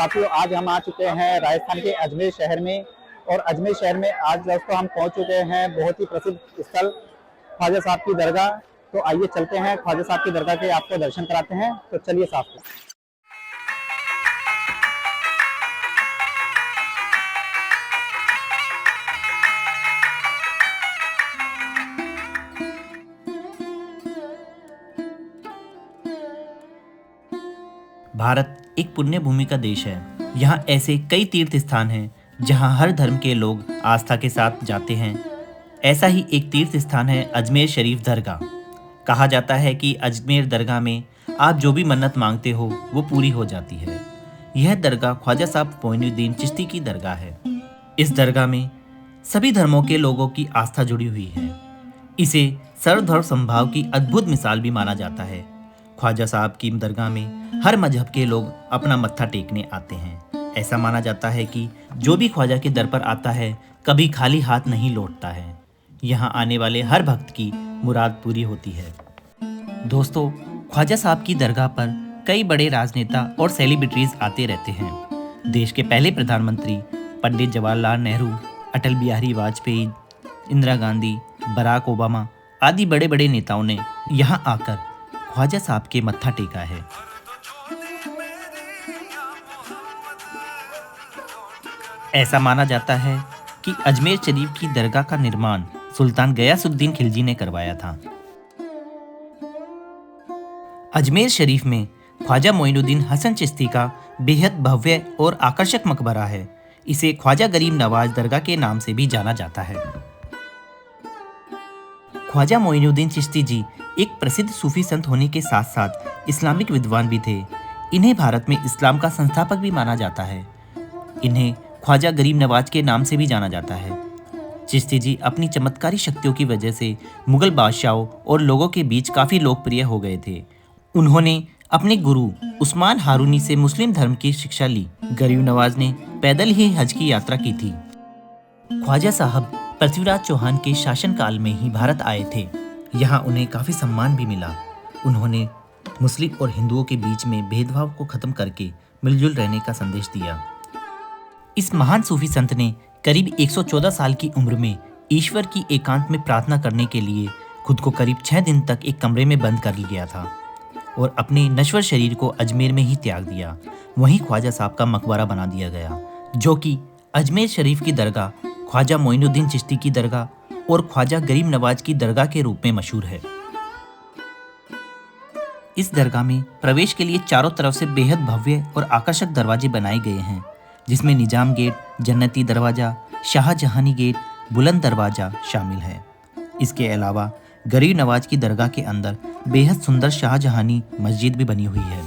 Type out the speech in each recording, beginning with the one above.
साथियों, आज हम आ चुके हैं राजस्थान के अजमेर शहर में। और अजमेर शहर में आज दोस्तों हम पहुंच चुके हैं बहुत ही प्रसिद्ध स्थल ख्वाजा साहब की दरगाह। तो आइए चलते हैं ख्वाजा साहब की दरगाह के, आपको दर्शन कराते हैं। तो चलिए साहब। भारत एक पुण्य भूमि का देश है। यहाँ ऐसे कई तीर्थ स्थान हैं जहाँ हर धर्म के लोग आस्था के साथ जाते हैं। ऐसा ही एक तीर्थ स्थान है अजमेर शरीफ दरगाह। कहा जाता है कि अजमेर दरगाह में आप जो भी मन्नत मांगते हो वो पूरी हो जाती है। यह दरगाह ख्वाजा साहब मोइनुद्दीन चिश्ती की दरगाह है। इस दरगाह में सभी धर्मों के लोगों की आस्था जुड़ी हुई है। इसे सर्वधर्म समभाव की अद्भुत मिसाल भी माना जाता है। ख्वाजा साहब की दरगाह में हर मजहब के लोग अपना मत्था टेकने आते हैं। ऐसा माना जाता है कि जो भी ख्वाजा के दर पर आता है कभी खाली हाथ नहीं लौटता है। यहाँ आने वाले हर भक्त की मुराद पूरी होती है। दोस्तों, ख्वाजा साहब की दरगाह पर कई बड़े राजनेता और सेलिब्रिटीज आते रहते हैं। देश के पहले प्रधानमंत्री पंडित जवाहरलाल नेहरू, अटल बिहारी वाजपेयी, इंदिरा गांधी, बराक ओबामा आदि बड़े बड़े नेताओं ने यहाँ आकर ख्वाजा साहब के मत्था टेका है। ऐसा माना जाता है कि अजमेर शरीफ की दरगाह का निर्माण सुल्तान गयासुद्दीन खिलजी ने करवाया था। अजमेर शरीफ में ख्वाजा मोइनुद्दीन हसन चिश्ती का बेहद भव्य और आकर्षक मकबरा है। इसे ख्वाजा गरीब नवाज दरगाह के नाम से भी जाना जाता है। ख्वाजा मोइनुद्दीन चिश्ती जी एक प्रसिद्ध सूफी संत होने के साथ साथ इस्लामिक विद्वान भी थे। इन्हें भारत में इस्लाम का संस्थापक भी माना जाता है। इन्हें ख्वाजा गरीब नवाज के नाम से भी जाना जाता है। चिश्ती जी अपनी चमत्कारी शक्तियों की वजह से मुगल बादशाहों और लोगों के बीच काफ़ी लोकप्रिय हो गए थे। उन्होंने अपने गुरु उस्मान हारूनी से मुस्लिम धर्म की शिक्षा ली। गरीब नवाज ने पैदल ही हज की यात्रा की थी। ख्वाजा साहब पृथ्वीराज चौहान के शासनकाल में ही भारत आए थे। यहाँ उन्हें काफ़ी सम्मान भी मिला। उन्होंने मुस्लिम और हिंदुओं के बीच में भेदभाव को खत्म करके मिलजुल रहने का संदेश दिया। इस महान सूफी संत ने करीब 114 साल की उम्र में ईश्वर की एकांत में प्रार्थना करने के लिए खुद को करीब 6 दिन तक एक कमरे में बंद कर लिया था और अपने नश्वर शरीर को अजमेर में ही त्याग दिया। वहीं ख्वाजा साहब का मकबरा बना दिया गया, जो कि अजमेर शरीफ की दरगाह, ख्वाजा मोइनुद्दीन चिश्ती की दरगाह और ख्वाजा गरीब नवाज की दरगाह के रूप में मशहूर है। इस दरगाह में प्रवेश के लिए चारों तरफ से बेहद भव्य और आकर्षक दरवाजे बनाए गए हैं, जिसमें निजाम गेट, जन्नती दरवाजा, शाहजहानी गेट, बुलंद दरवाजा शामिल है। इसके अलावा गरीब नवाज की दरगाह के अंदर बेहद सुंदर शाहजहानी मस्जिद भी बनी हुई है।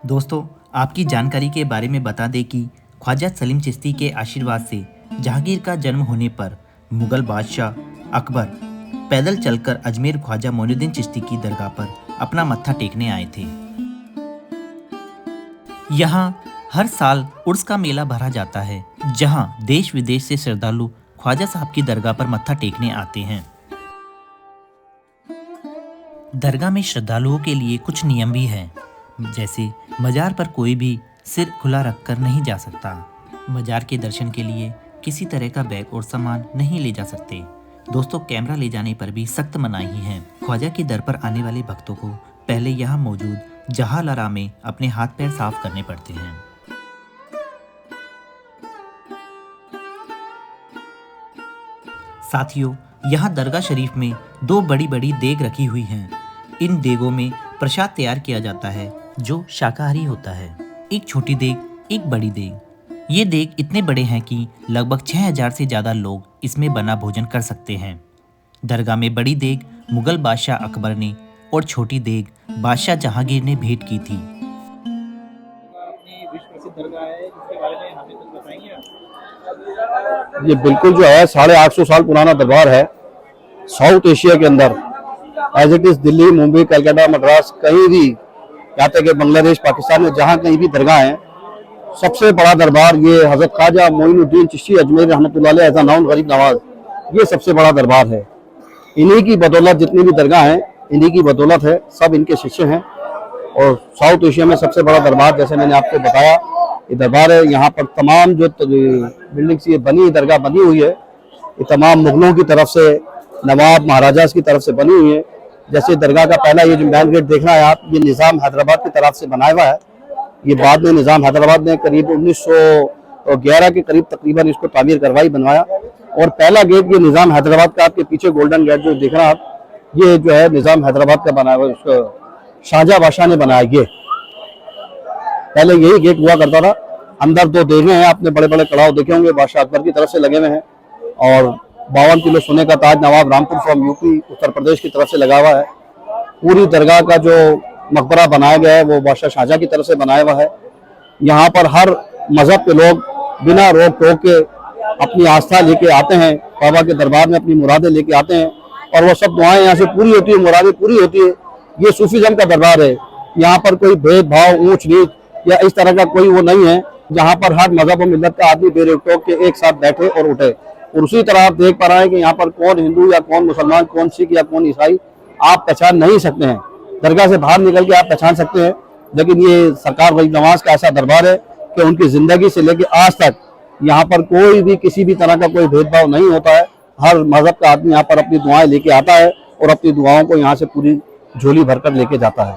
दोस्तों, आपकी जानकारी के बारे में बता दें कि ख्वाजा सलीम चिश्ती के आशीर्वाद से जहांगीर का जन्म होने पर मुगल बादशाह अकबर पैदल चलकर अजमेर ख्वाजा मोइनुद्दीन चिश्ती की दरगाह पर अपना मत्था टेकने आए थे। यहाँ हर साल उर्स का मेला भरा जाता है, जहाँ देश विदेश से श्रद्धालु ख्वाजा साहब की दरगाह पर मत्था टेकने आते हैं। दरगाह में श्रद्धालुओं के लिए कुछ नियम भी हैं, जैसे मजार पर कोई भी सिर खुला रखकर नहीं जा सकता। मजार के दर्शन के लिए किसी तरह का बैग और सामान नहीं ले जा सकते। दोस्तों, कैमरा ले जाने पर भी सख्त मनाही है। ख्वाजा के दर पर आने वाले भक्तों को पहले यहाँ मौजूद जहालरा में अपने हाथ पैर साफ करने पड़ते हैं। साथियों, यहाँ दरगाह शरीफ में 2 बड़ी बड़ी देग रखी हुई हैं। इन देगों में प्रसाद तैयार किया जाता है जो शाकाहारी होता है। एक छोटी देग, एक बड़ी देग। ये देग इतने बड़े हैं कि लगभग 6000 से ज़्यादा लोग इसमें बना भोजन कर सकते हैं। दरगाह में बड़ी देग मुगल बादशाह अकबर ने और छोटी देग बादशाह जहांगीर ने भेंट की थी। ये बिल्कुल जो है 850 साल पुराना दरबार है। साउथ एशिया के अंदर as it is Delhi, Mumbai, Calcutta, Madras, कहीं भी यहाँ तक बांग्लादेश, पाकिस्तान में जहाँ कहीं भी दरगाह है, सबसे बड़ा दरबार ये हजरत ख्वाजा मोइनुद्दीन चिश्ती अजमेर रहमतुल्लाह अलैह एज़ नाउन गरीब नवाज, ये सबसे बड़ा दरबार है। इन्हीं की बदौलत जितनी भी दरगाह हैं, इन्हीं की बदौलत है। सब इनके शिष्य हैं और साउथ एशिया में सबसे बड़ा दरबार, जैसे मैंने आपको बताया, ये दरबार है। यहाँ पर तमाम जो बिल्डिंग्स ये बनी, दरगाह बनी हुई है, ये तमाम मुगलों की तरफ से, नवाब महाराजास की तरफ से बनी हुई है। जैसे दरगाह का पहला ये जो मेन गेट देख रहे हैं आप, ये निज़ाम हैदराबाद की तरफ से बनाया हुआ है। ये बाद में निज़ाम हैदराबाद ने करीब 1911 के करीब तकरीबन इसको तामीर करवाई, बनवाया। और पहला गेट ये निज़ाम हैदराबाद का, आपके पीछे गोल्डन गेट जो दिख रहा है आप, ये जो है निज़ाम हैदराबाद का बनाया हुआ, उसको शाहजहां बादशाह ने बनाया। ये पहले यही गेट हुआ करता था। अंदर दो देखे हैं आपने, बड़े बड़े कड़ाव देखे होंगे, बादशाह अकबर की तरफ से लगे हुए हैं। और 52 किलो सोने का ताज नवाब रामपुर फ्रॉम यूपी उत्तर प्रदेश की तरफ से लगा हुआ है। पूरी दरगाह का जो मकबरा बनाया गया है वो बादशाह शाहजहां की तरफ से बनाया हुआ है। यहाँ पर हर मजहब के लोग बिना रोक टोक के अपनी आस्था लेके आते हैं, बाबा के दरबार में अपनी मुरादें लेके आते हैं और वो सब दुआएं यहाँ से पूरी होती है, मुरादें पूरी होती है। ये सूफीज़म का दरबार है। यहाँ पर कोई भेदभाव, ऊंच नीच या इस तरह का कोई वो नहीं है। जहाँ पर हर मजहब और मिल्लत का आदमी बेरोक टोक के एक साथ बैठे और उठे। और उसी तरह आप देख पा रहे हैं कि यहाँ पर कौन हिंदू या कौन मुसलमान, कौन सिख या कौन ईसाई, आप पहचान नहीं सकते हैं। दरगाह से बाहर निकल के आप पहचान सकते हैं। लेकिन ये सरकार गरीब नवाज का ऐसा दरबार है कि उनकी जिंदगी से लेकर आज तक यहाँ पर कोई भी किसी भी तरह का कोई भेदभाव नहीं होता है। हर मजहब का आदमी यहाँ पर अपनी दुआएं लेके आता है और अपनी दुआओं को यहाँ से पूरी झोली भरकर लेके जाता है।